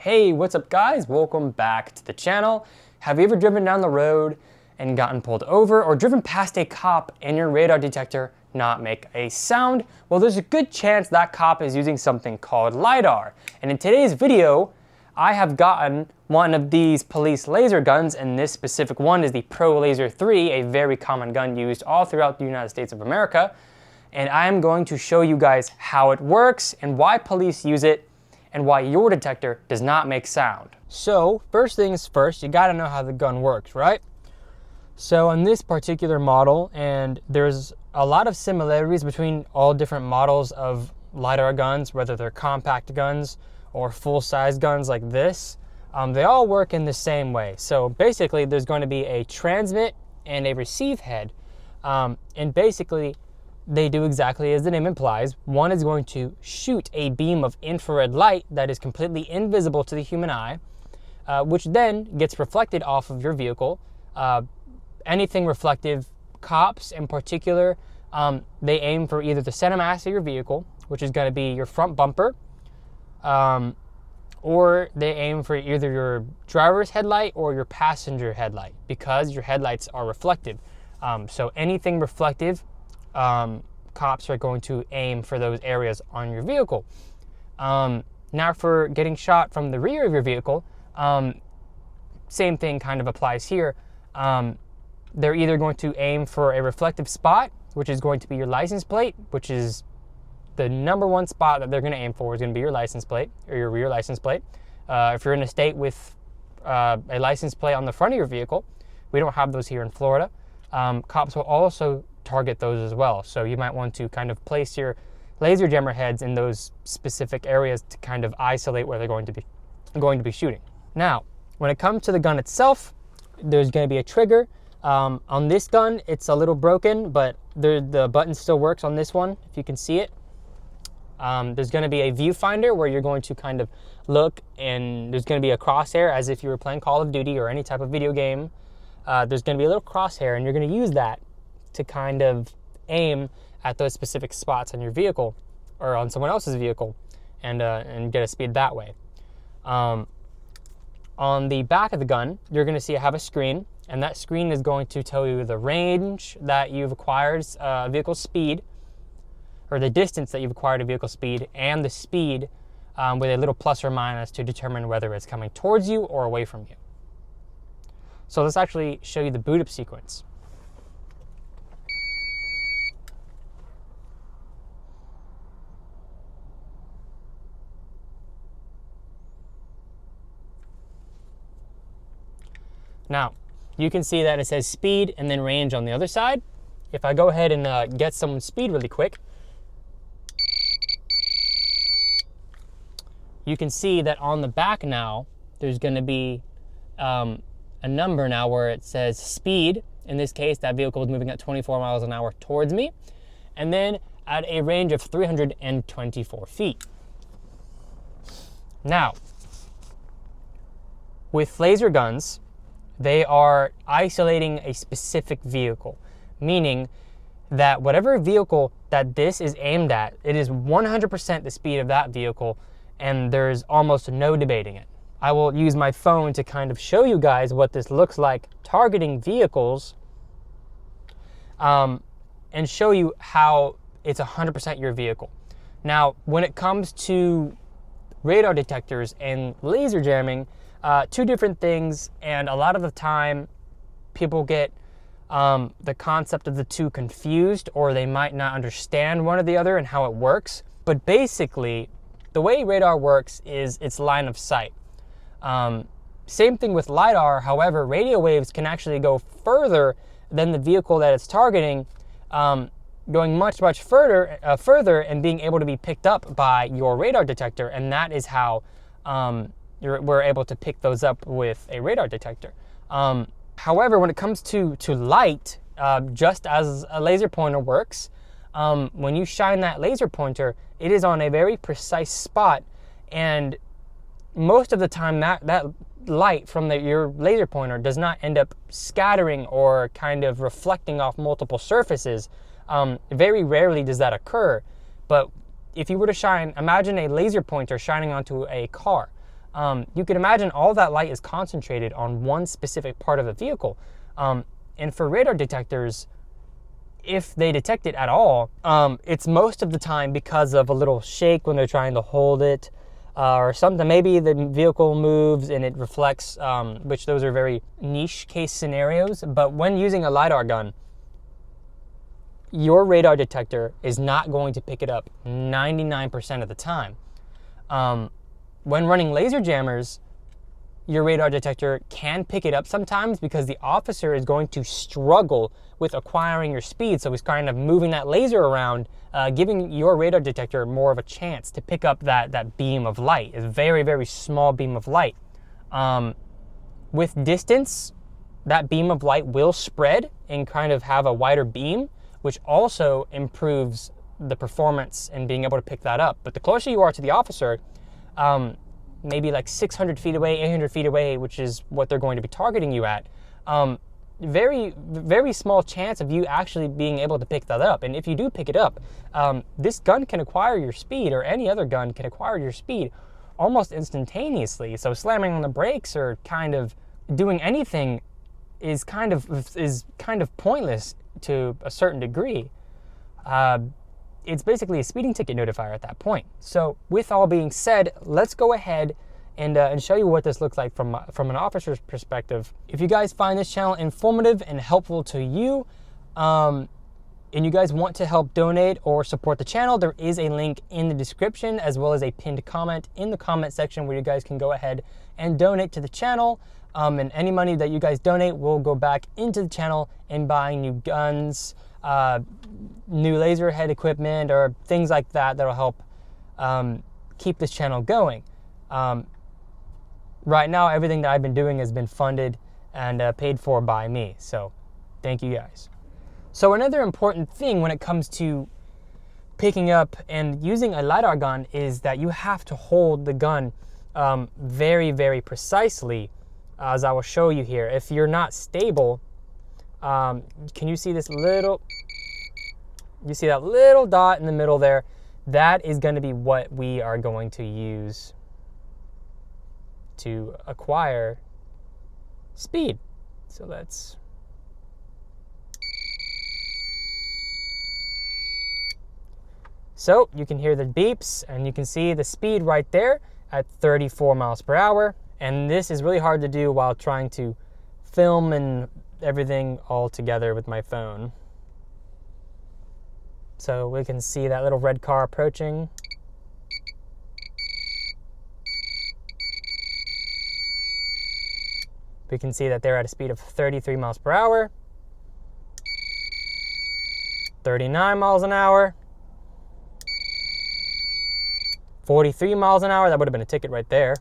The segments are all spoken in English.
Hey, what's up guys? Welcome back to the channel. Have you ever driven down the road and gotten pulled over, or driven past a cop and your radar detector not make a sound? Well, there's a good chance that cop is using something called LiDAR. And in today's video, I have gotten one of these police laser guns, and this specific one is the Pro Laser 3, a very common gun used all throughout the United States of America. And I'm going to show you guys how it works and why police use it and why your detector does not make sound. So first things first, you gotta know how the gun works, right? So on this particular model, and there's a lot of similarities between all different models of LiDAR guns, whether they're compact guns or full-size guns like this, they all work in the same way. So basically there's going to be a transmit and a receive head, and basically they do exactly as the name implies. One is going to shoot a beam of infrared light that is completely invisible to the human eye, which then gets reflected off of your vehicle. Anything reflective, cops in particular, they aim for either the center mass of your vehicle, which is going to be your front bumper, or they aim for either your driver's headlight or your passenger headlight, because your headlights are reflective. So anything reflective, cops are going to aim for those areas on your vehicle. Now for getting shot from the rear of your vehicle, same thing kind of applies here. They're either going to aim for a reflective spot, which is going to be your license plate, which is the number one spot that they're going to aim for, is going to be your license plate or your rear license plate. If you're in a state with a license plate on the front of your vehicle, we don't have those here in Florida. Cops will also target those as well. So you might want to kind of place your laser jammer heads in those specific areas to kind of isolate where they're going to be shooting. Now, when it comes to the gun itself, there's going to be a trigger. On this gun, it's a little broken, but the button still works on this one, if you can see it. There's going to be a viewfinder where you're going to kind of look, and there's going to be a crosshair as if you were playing Call of Duty or any type of video game. There's going to be a little crosshair, and you're going to use that to kind of aim at those specific spots on your vehicle or on someone else's vehicle, and get a speed that way. On the back of the gun, you're going to see I have a screen, and that screen is going to tell you the range that you've acquired vehicle speed, or the distance that you've acquired a vehicle speed, and the speed with a little plus or minus to determine whether it's coming towards you or away from you. So let's actually show you the boot up sequence. Now, you can see that it says speed and then range on the other side. If I go ahead and get someone's speed really quick, you can see that on the back now, there's going to be a number now where it says speed. In this case, that vehicle is moving at 24 miles an hour towards me, and then at a range of 324 feet. Now, with laser guns, they are isolating a specific vehicle, meaning that whatever vehicle that this is aimed at, it is 100% the speed of that vehicle, and there's almost no debating it. I will use my phone to kind of show you guys what this looks like targeting vehicles, and show you how it's 100% your vehicle. Now, when it comes to radar detectors and laser jamming, two different things, and a lot of the time people get the concept of the two confused, or they might not understand one or the other and how it works. But basically, the way radar works is it's line of sight. Same thing with LiDAR. However, radio waves can actually go further than the vehicle that it's targeting, going much further and being able to be picked up by your radar detector, and that is how we're able to pick those up with a radar detector. However, when it comes to light, just as a laser pointer works, when you shine that laser pointer, it is on a very precise spot, and most of the time that light from your laser pointer does not end up scattering or kind of reflecting off multiple surfaces. Very rarely does that occur, but if you were to shine, imagine a laser pointer shining onto a car. you can imagine all that light is concentrated on one specific part of a vehicle. And for radar detectors, if they detect it at all, it's most of the time because of a little shake when they're trying to hold it, or something. Maybe the vehicle moves and it reflects, which those are very niche case scenarios. But when using a LiDAR gun, your radar detector is not going to pick it up 99% of the time. When running laser jammers, your radar detector can pick it up sometimes because the officer is going to struggle with acquiring your speed. So he's kind of moving that laser around, giving your radar detector more of a chance to pick up that beam of light. It's a very, very small beam of light. With distance, that beam of light will spread and kind of have a wider beam, which also improves the performance in being able to pick that up. But the closer you are to the officer, maybe like 600 feet away, 800 feet away, which is what they're going to be targeting you at, very, very small chance of you actually being able to pick that up. And if you do pick it up, this gun can acquire your speed, or any other gun can acquire your speed almost instantaneously. So slamming on the brakes or kind of doing anything is kind of pointless to a certain degree. It's basically a speeding ticket notifier at that point. So with all being said, let's go ahead and show you what this looks like from an officer's perspective. If you guys find this channel informative and helpful to you, and you guys want to help donate or support the channel, there is a link in the description, as well as a pinned comment in the comment section where you guys can go ahead and donate to the channel. And any money that you guys donate will go back into the channel in buying new guns, new laser head equipment, or things like that that'll help keep this channel going. Right now, everything that I've been doing has been funded and paid for by me, so thank you guys. So another important thing when it comes to picking up and using a LiDAR gun is that you have to hold the gun very, very precisely, as I will show you here. If you're not stable, can you see this little, you see that little dot in the middle there? That is going to be what we are going to use to acquire speed. So let's, so you can hear the beeps and you can see the speed right there at 34 miles per hour. And this is really hard to do while trying to film and everything all together with my phone. So we can see that little red car approaching. We can see that they're at a speed of 33 miles per hour, 39 miles an hour, 43 miles an hour. That would have been a ticket right there.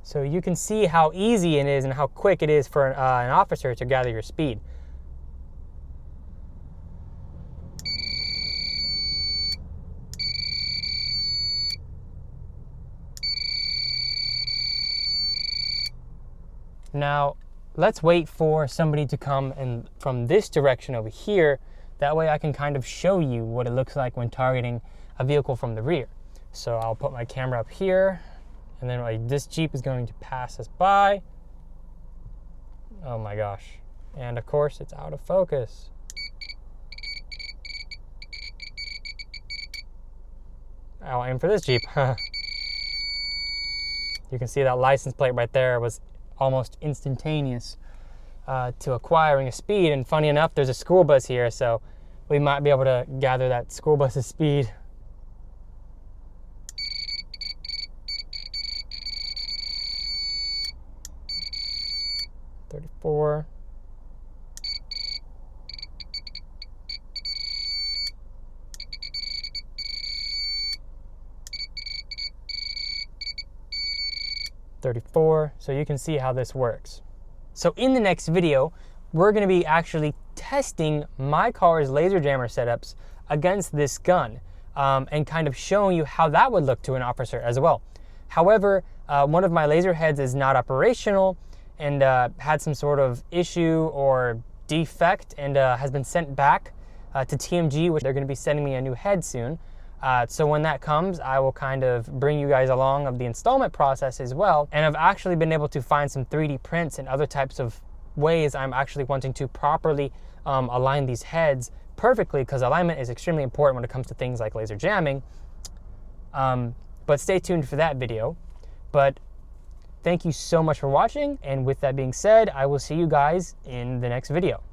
So you can see how easy it is and how quick it is for an officer to gather your speed. Now, let's wait for somebody to come and from this direction over here. That way I can kind of show you what it looks like when targeting a vehicle from the rear. So I'll put my camera up here, and then this Jeep is going to pass us by. Oh my gosh. And of course, it's out of focus. I'll aim for this Jeep. You can see that license plate right there was almost instantaneous to acquiring a speed. And funny enough, there's a school bus here, so we might be able to gather that school bus's speed. $34. $34. So you can see how this works. So in the next video, we're going to be actually testing my car's laser jammer setups against this gun, and kind of showing you how that would look to an officer as well. However, one of my laser heads is not operational and had some sort of issue or defect, and has been sent back to TMG, which they're going to be sending me a new head soon. So when that comes, I will kind of bring you guys along of the installment process as well. And I've actually been able to find some 3D prints and other types of ways I'm actually wanting to properly align these heads perfectly, because alignment is extremely important when it comes to things like laser jamming. But stay tuned for that video. But thank you so much for watching, and with that being said, I will see you guys in the next video.